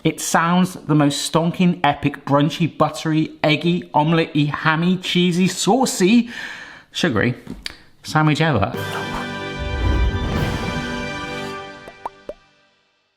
It sounds the most stonking, epic, brunchy, buttery, eggy, omelette-y, hammy, cheesy, saucy, sugary sandwich ever.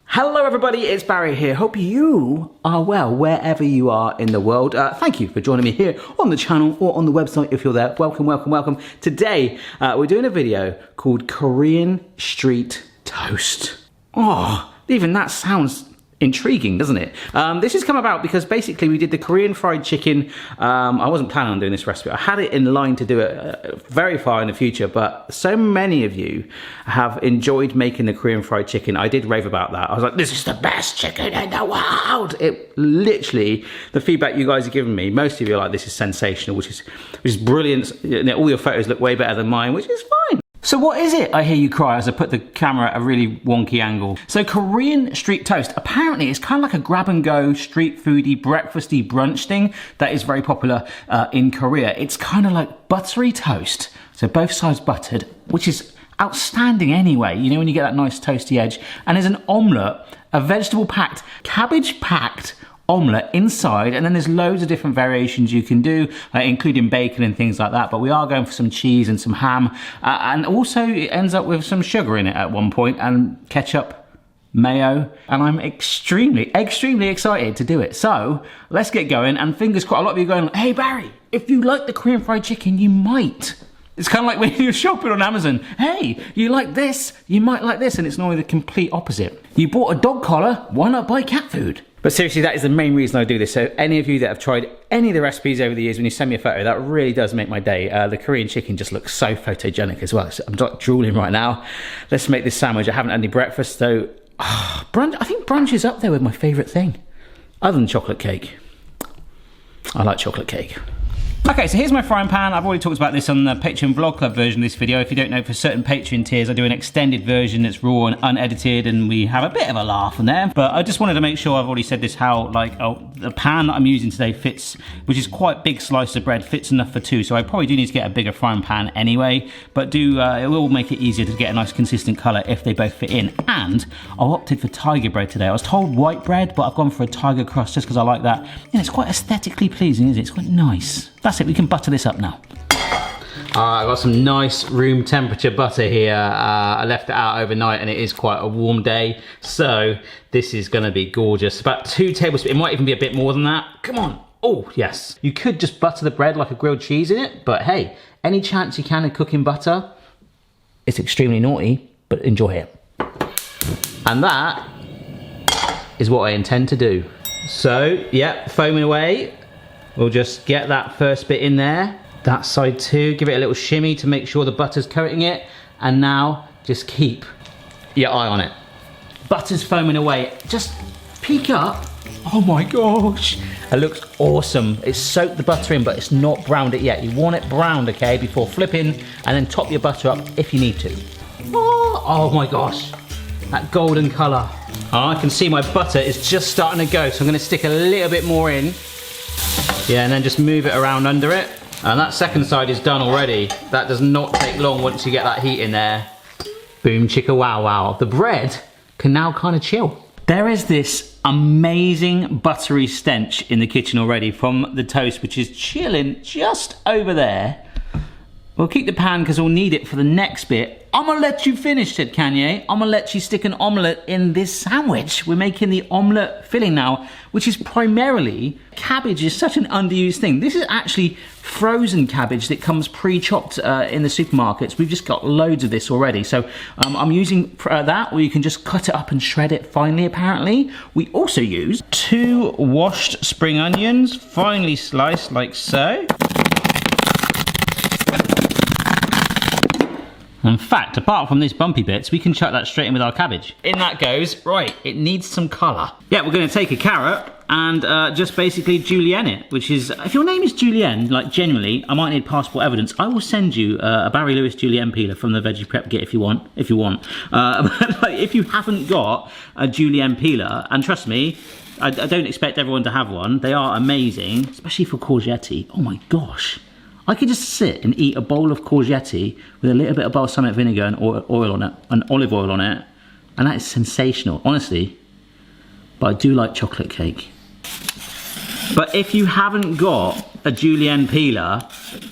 Hello everybody, it's Barry here. Hope you are well wherever you are in the world. Thank you for joining me here on the channel or on the website if you're there. Welcome, welcome, welcome. Today, we're doing a video called Korean Street Toast. Oh, even that sounds intriguing, doesn't it? This has come about because basically we did the Korean fried chicken. I wasn't planning on doing this recipe. I had it in line to do it very far in the future, but so many of you have enjoyed making the Korean fried chicken. I did rave about that. I was like, this is the best chicken in the world. It literally, the feedback you guys are giving me, most of you are like, this is sensational, which is brilliant. All your photos look way better than mine, which is fine. So what is it, I hear you cry, as I put the camera at a really wonky angle. So Korean street toast, apparently it's kind of like a grab and go street foodie, breakfasty brunch thing that is very popular in Korea. It's kind of like buttery toast, so both sides buttered, which is outstanding anyway, you know, when you get that nice toasty edge. And there's an omelette, a vegetable packed, cabbage packed omelette inside, and then there's loads of different variations you can do, including bacon and things like that, but we are going for some cheese and some ham, and also it ends up with some sugar in it at one point, and ketchup, mayo, and I'm extremely excited to do it. So let's get going, and fingers crossed. A lot of you are going, hey Barry, if you like the Korean fried chicken, you might. It's kind of like when you're shopping on Amazon. Hey, you like this, you might like this, and it's normally the complete opposite. You bought a dog collar, why not buy cat food? But seriously, that is the main reason I do this. So any of you that have tried any of the recipes over the years, when you send me a photo, that really does make my day. The Korean chicken just looks so photogenic as well. So I'm drooling right now. Let's make this sandwich. I haven't had any breakfast, so brunch. I think brunch is up there with my favourite thing, other than chocolate cake. I like chocolate cake. Okay, so here's my frying pan. I've already talked about this on the Patreon Vlog Club version of this video. If you don't know, for certain Patreon tiers, I do an extended version that's raw and unedited, and we have a bit of a laugh on there. But I just wanted to make sure, I've already said this, how the pan that I'm using today fits, which is quite big slice of bread, fits enough for two. So I probably do need to get a bigger frying pan anyway, but it will make it easier to get a nice consistent colour if they both fit in. And I opted for tiger bread today. I was told white bread, but I've gone for a tiger crust just because I like that. And it's quite aesthetically pleasing, isn't it? It's quite nice. That's it, we can butter this up now. I've got some nice room temperature butter here. I left it out overnight and it is quite a warm day, so this is gonna be gorgeous. About 2 tablespoons, it might even be a bit more than that. Come on, oh yes. You could just butter the bread like a grilled cheese in it, but hey, any chance you can of cooking butter, it's extremely naughty, but enjoy it. And that is what I intend to do. So, yeah, foaming away. We'll just get that first bit in there. That side too, give it a little shimmy to make sure the butter's coating it. And now, just keep your eye on it. Butter's foaming away. Just peek up. Oh my gosh. It looks awesome. It's soaked the butter in, but it's not browned it yet. You want it browned, okay, before flipping, and then top your butter up if you need to. Oh my gosh. That golden color. Oh, I can see my butter is just starting to go, so I'm gonna stick a little bit more in. Yeah, and then just move it around under it. And that second side is done already. That does not take long once you get that heat in there. Boom, chicka wow wow. The bread can now kind of chill. There is this amazing buttery stench in the kitchen already from the toast, which is chilling just over there. We'll keep the pan because we'll need it for the next bit. I'm gonna let you finish, said Kanye. I'm gonna let you stick an omelette in this sandwich. We're making the omelette filling now, which is primarily, cabbage is such an underused thing. This is actually frozen cabbage that comes pre-chopped in the supermarkets. We've just got loads of this already. So I'm using that, or you can just cut it up and shred it finely, apparently. We also use 2 washed spring onions, finely sliced like so. In fact, apart from these bumpy bits, we can chuck that straight in with our cabbage. In that goes, right, it needs some colour. Yeah, we're gonna take a carrot and just basically julienne it, which is, if your name is Julienne, like genuinely, I might need passport evidence. I will send you a Barry Lewis julienne peeler from the Veggie Prep Kit if you want. But like, if you haven't got a julienne peeler, and trust me, I don't expect everyone to have one. They are amazing, especially for courgette. Oh my gosh. I could just sit and eat a bowl of courgette with a little bit of balsamic vinegar and oil on it, and olive oil on it, and that is sensational. Honestly, but I do like chocolate cake. But if you haven't got a julienne peeler,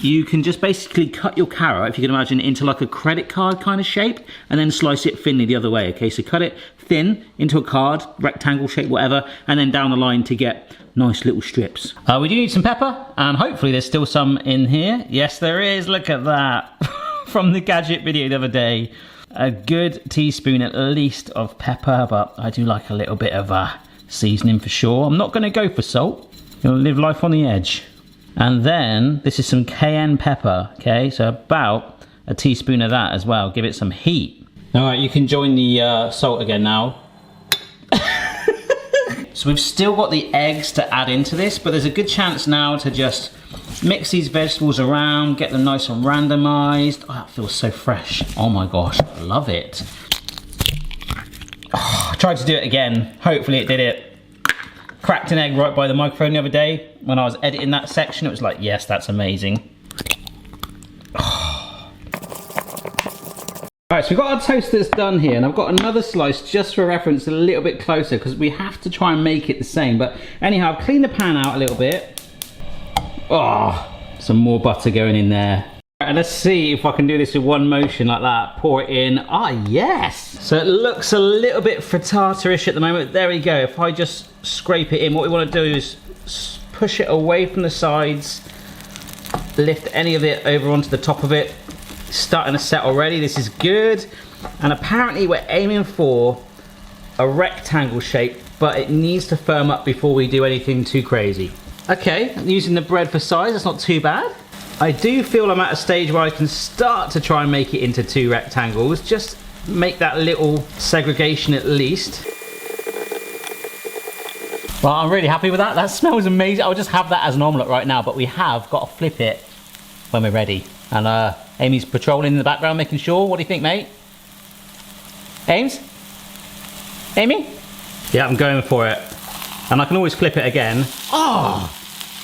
you can just basically cut your carrot, if you can imagine, into like a credit card kind of shape, and then slice it thinly the other way, okay? So cut it thin into a card, rectangle shape, whatever, and then down the line to get nice little strips. We do need some pepper, and hopefully there's still some in here. Yes, there is, look at that. From the gadget video the other day. A good teaspoon at least of pepper, but I do like a little bit of seasoning for sure. I'm not gonna go for salt. You'll live life on the edge. And then this is some cayenne pepper, okay? So about a teaspoon of that as well. Give it some heat. All right, you can join the salt again now. So we've still got the eggs to add into this, but there's a good chance now to just mix these vegetables around, get them nice and randomized. Oh, that feels so fresh. Oh my gosh, I love it. Oh, I tried to do it again. Hopefully it did it. Cracked an egg right by the microphone the other day. When I was editing that section, it was like, yes, that's amazing. Oh. All right, so we've got our toasters done here, and I've got another slice just for reference a little bit closer, because we have to try and make it the same. But anyhow, I've cleaned the pan out a little bit. Oh, some more butter going in there. And let's see if I can do this with one motion like that. Pour it in. Ah, yes! So it looks a little bit frittata-ish at the moment. There we go. If I just scrape it in, what we want to do is push it away from the sides, lift any of it over onto the top of it. It's starting to set already. This is good. And apparently we're aiming for a rectangle shape, but it needs to firm up before we do anything too crazy. Okay, I'm using the bread for size. That's not too bad. I do feel I'm at a stage where I can start to try and make it into 2 rectangles. Just make that little segregation at least. Well, I'm really happy with that. That smells amazing. I'll just have that as an omelette right now, but we have got to flip it when we're ready. And Amy's patrolling in the background, making sure. What do you think, mate? Ames? Amy? Yeah, I'm going for it. And I can always flip it again. Oh,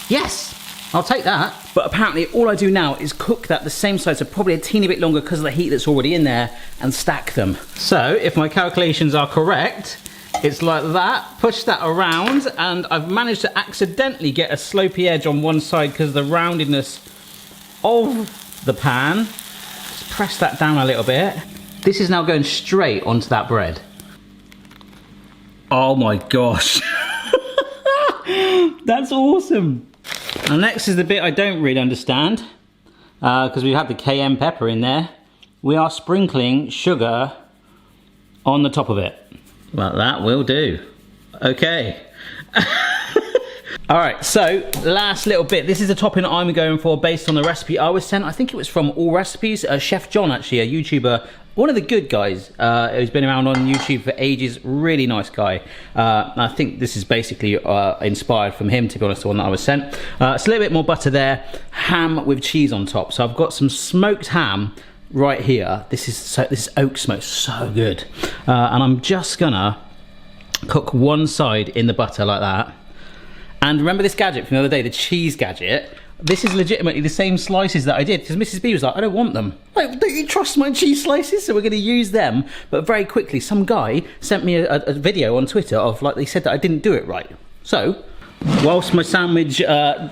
yes! I'll take that. But apparently all I do now is cook that the same size, so probably a teeny bit longer because of the heat that's already in there, and stack them. So if my calculations are correct, it's like that, push that around, and I've managed to accidentally get a slopey edge on one side because of the roundedness of the pan. Just press that down a little bit. This is now going straight onto that bread. Oh my gosh. That's awesome. And next is the bit I don't really understand, because we have the cayenne pepper in there. We are sprinkling sugar on the top of it. Well, that will do. Okay. All right, so last little bit. This is the topping I'm going for based on the recipe I was sent. I think it was from All Recipes. Chef John, actually, a YouTuber, one of the good guys who's been around on YouTube for ages. Really nice guy. I think this is basically inspired from him, to be honest, the one that I was sent. It's a little bit more butter there. Ham with cheese on top. So I've got some smoked ham right here. This is oak smoked, so good. And I'm just gonna cook one side in the butter like that. And remember this gadget from the other day, the cheese gadget? This is legitimately the same slices that I did, because Mrs. B was like, I don't want them. Like, don't you trust my cheese slices? So we're gonna use them. But very quickly, some guy sent me a video on Twitter of, like, they said that I didn't do it right. So, whilst my sandwich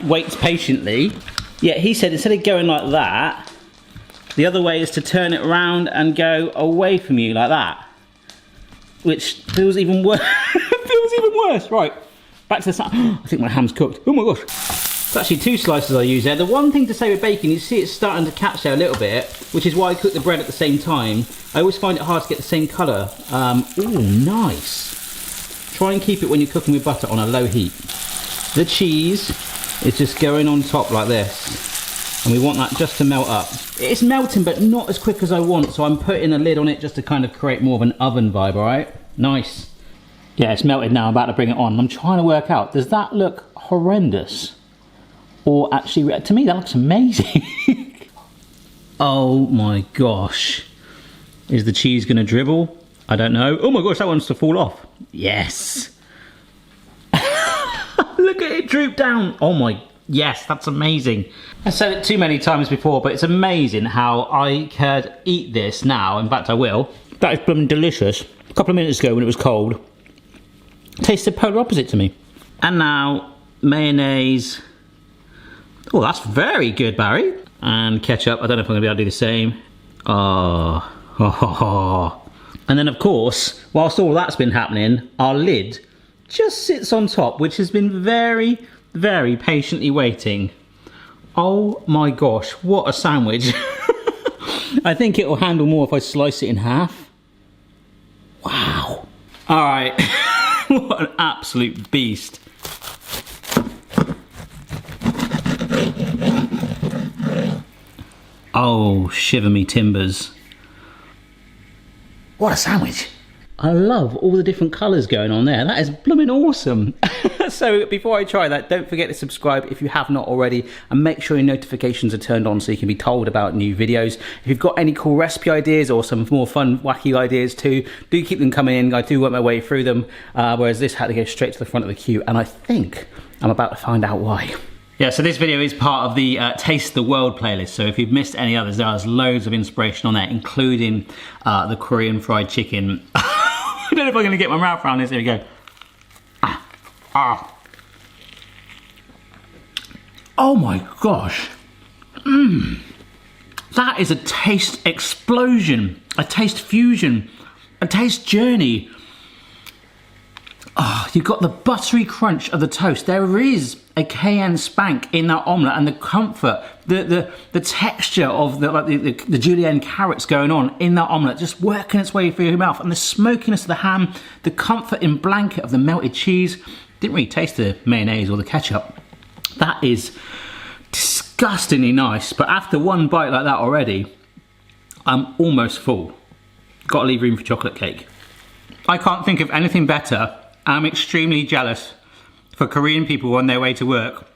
waits patiently, yeah, he said instead of going like that, the other way is to turn it around and go away from you like that. Which feels even worse. Feels even worse, right. Back to the side. I think my ham's cooked. Oh my gosh. It's actually 2 slices I use there. The one thing to say with bacon, you see it's starting to catch there a little bit, which is why I cook the bread at the same time. I always find it hard to get the same colour. Ooh, nice. Try and keep it when you're cooking with butter on a low heat. The cheese is just going on top like this. And we want that just to melt up. It's melting, but not as quick as I want, so I'm putting a lid on it just to kind of create more of an oven vibe, all right? Nice. Yeah, it's melted now. I'm about to bring it on. I'm trying to work out, does that look horrendous? Or actually, to me, that looks amazing. Oh my gosh. Is the cheese gonna dribble? I don't know. Oh my gosh, that wants to fall off. Yes. Look at it droop down. Oh my, yes, that's amazing. I've said it too many times before, but it's amazing how I could eat this now. In fact, I will. That is blooming delicious. A couple of minutes ago when it was cold, Tastes the polar opposite to me. And now, mayonnaise. Oh, that's very good, Barry. And ketchup. I don't know if I'm going to be able to do the same. Oh. And then, of course, whilst all that's been happening, our lid just sits on top, which has been very, very patiently waiting. Oh my gosh, what a sandwich. I think it'll handle more if I slice it in half. Wow. All right. What an absolute beast. Oh, shiver me timbers. What a sandwich. I love all the different colours going on there. That is blooming awesome. So before I try that, don't forget to subscribe if you have not already, and make sure your notifications are turned on so you can be told about new videos. If you've got any cool recipe ideas or some more fun, wacky ideas too, do keep them coming in. I do work my way through them, whereas this had to go straight to the front of the queue, and I think I'm about to find out why. Yeah, so this video is part of the Taste the World playlist, so if you've missed any others, there's loads of inspiration on there, including the Korean fried chicken. I don't know if I'm going to get my mouth around this. Here we go. Oh my gosh. That is a taste explosion, a taste fusion, a taste journey. Oh, you've got the buttery crunch of the toast. There is a cayenne spank in that omelette, and the comfort, the texture of the julienne carrots going on in that omelette, just working its way through your mouth, and the smokiness of the ham, the comfort in blanket of the melted cheese. Didn't really taste the mayonnaise or the ketchup. That is disgustingly nice, but after one bite like that already, I'm almost full. Got to leave room for chocolate cake. I can't think of anything better. I'm extremely jealous for Korean people on their way to work,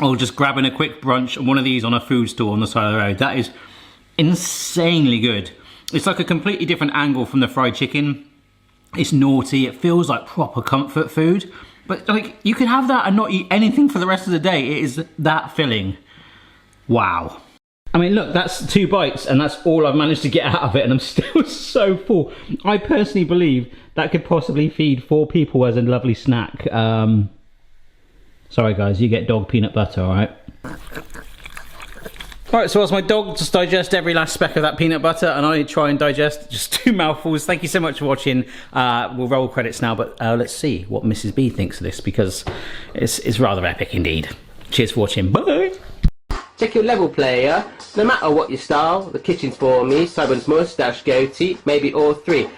or just grabbing a quick brunch on one of these on a food store on the side of the road. That is insanely good. It's like a completely different angle from the fried chicken. It's naughty, it feels like proper comfort food. But like, you can have that and not eat anything for the rest of the day. It is that filling. Wow. I mean, look, that's 2 bites and that's all I've managed to get out of it, and I'm still so full. I personally believe that could possibly feed 4 people as a lovely snack. Sorry guys, you get dog peanut butter, alright? Alright, so as my dog just digests every last speck of that peanut butter, and I try and digest just 2 mouthfuls. Thank you so much for watching. We'll roll credits now, but let's see what Mrs. B thinks of this, because it's rather epic indeed. Cheers for watching. Bye! Check your level, player. No matter what your style, the kitchen's for me. Simon's moustache, goatee, maybe all 3.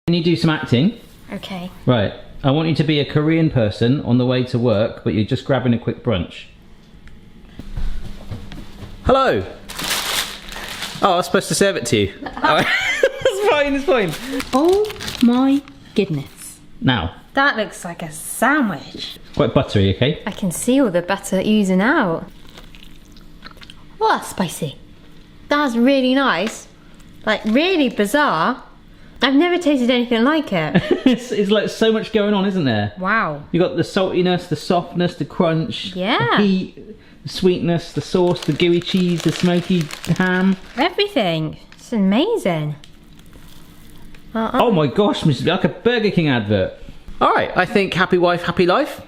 Can you do some acting? Okay. Right. I want you to be a Korean person on the way to work, but you're just grabbing a quick brunch. Hello. Oh, I was supposed to serve it to you. It's fine, it's fine. Oh my goodness. Now. That looks like a sandwich. Quite buttery, okay? I can see all the butter oozing out. Oh, that's spicy. That's really nice. Like, really bizarre. I've never tasted anything like it. It's like so much going on, isn't there? Wow. You got the saltiness, the softness, the crunch, Yeah. the heat, the sweetness, the sauce, the gooey cheese, the smoky ham. Everything. It's amazing. Oh my gosh, Mrs. B, like a Burger King advert. All right, I think happy wife, happy life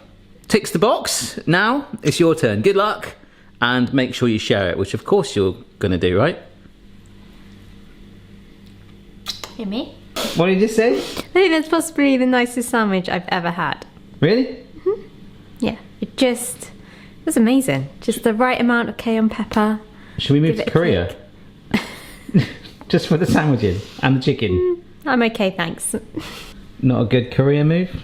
ticks the box. Now it's your turn. Good luck, and make sure you share it, which of course you're gonna do, right? Hear me? What did you say? I think that's possibly the nicest sandwich I've ever had. Really? Mm-hmm. Yeah, it was amazing. Just the right amount of cayenne pepper. Should we move to Korea? Just for the sandwiches and the chicken? I'm okay, thanks. Not a good Korea move?